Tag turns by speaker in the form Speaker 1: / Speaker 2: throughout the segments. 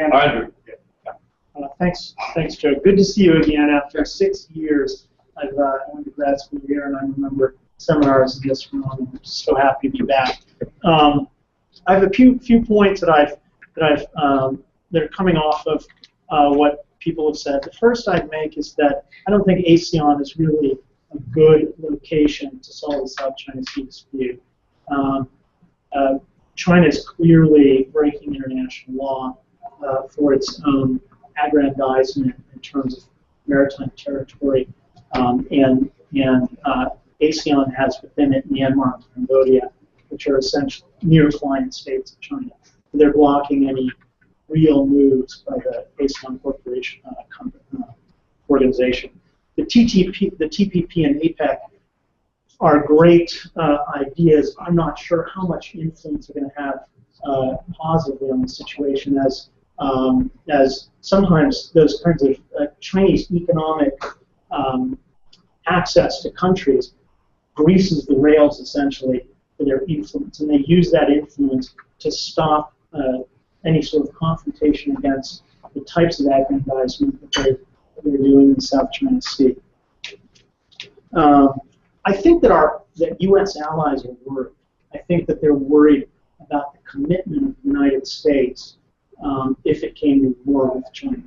Speaker 1: Andrew.
Speaker 2: Thanks, Joe. Good to see you again after 6 years. I went to grad school here, and I remember seminars in this room. I'm so happy to be back. I have a few points that are coming off of what people have said. The first I'd make is that I don't think ASEAN is really a good location to solve the South China Sea dispute. China is clearly breaking international law for its own aggrandizement in terms of maritime territory, and ASEAN has within it Myanmar and Cambodia, which are essentially near client states of China. They're blocking any real moves by the ASEAN Corporation organization. The TPP and APEC are great ideas. I'm not sure how much influence they're going to have positively on the situation, as sometimes those kinds of Chinese economic access to countries greases the rails essentially for their influence, and they use that influence to stop any sort of confrontation against the types of aggrandizement that they're doing in the South China Sea. I think that U.S. allies are worried. I think that they're worried about the commitment of the United States if it came to war with China.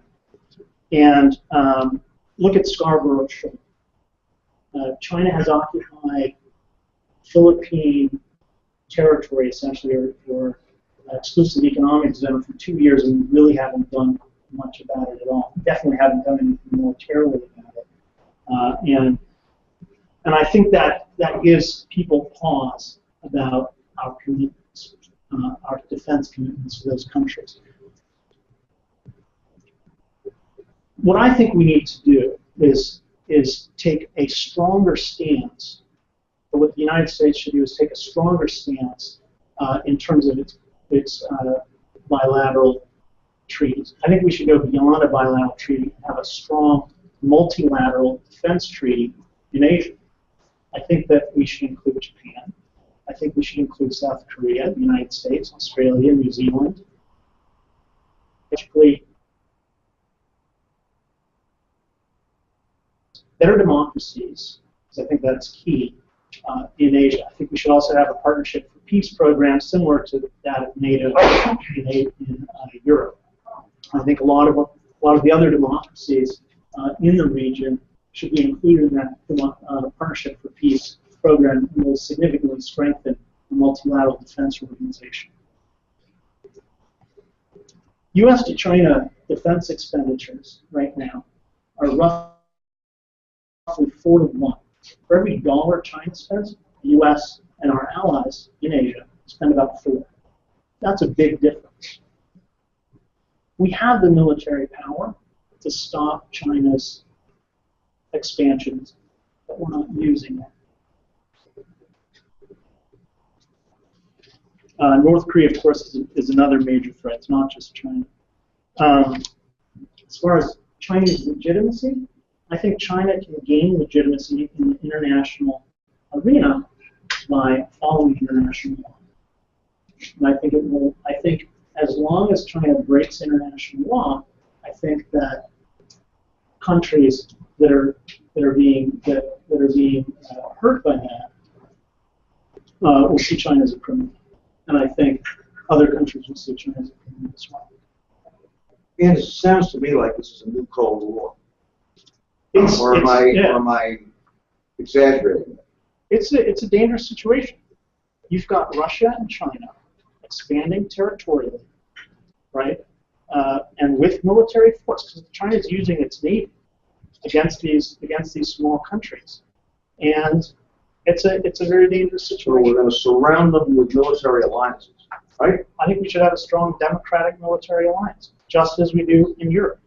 Speaker 2: And look at Scarborough Shoal. China has occupied Philippine territory, essentially, or exclusive economic zone for 2 years, and we really haven't done much about it at all. We definitely haven't done anything militarily about it. And I think that gives people pause about our commitments, our defense commitments to those countries. What I think we need to do is take a stronger stance. Or what the United States should do is take a stronger stance in terms of its bilateral treaties. I think we should go beyond a bilateral treaty and have a strong multilateral defense treaty in Asia. I think that we should include Japan. I think we should include South Korea, the United States, Australia, New Zealand. Basically, better democracies, because I think that's key in Asia. I think we should also have a partnership for peace program similar to that of NATO in Europe. I think a lot of the other democracies in the region should be included in that partnership for peace program, and will significantly strengthen the multilateral defense organization. U.S. to China defense expenditures right now are roughly 4 to 1. For every dollar China spends, the U.S. and our allies in Asia spend about 4. That's a big difference. We have the military power to stop China's expansions, but we're not using it. North Korea, of course, is another major threat. It's not just China. As far as Chinese legitimacy, I think China can gain legitimacy in the international arena by following international law. And I think it will. I think as long as China breaks international law, I think that countries that are being hurt by that will see China as a criminal, and I think other countries will see China as a criminal as well.
Speaker 3: And it sounds to me like this is a new Cold War. Or am I exaggerating?
Speaker 2: It's a dangerous situation. You've got Russia and China expanding territorially, right? And with military force, because China is using its navy against these small countries, and it's a very dangerous situation.
Speaker 3: So we're going to surround them with military alliances, right?
Speaker 2: I think we should have a strong democratic military alliance, just as we do in Europe.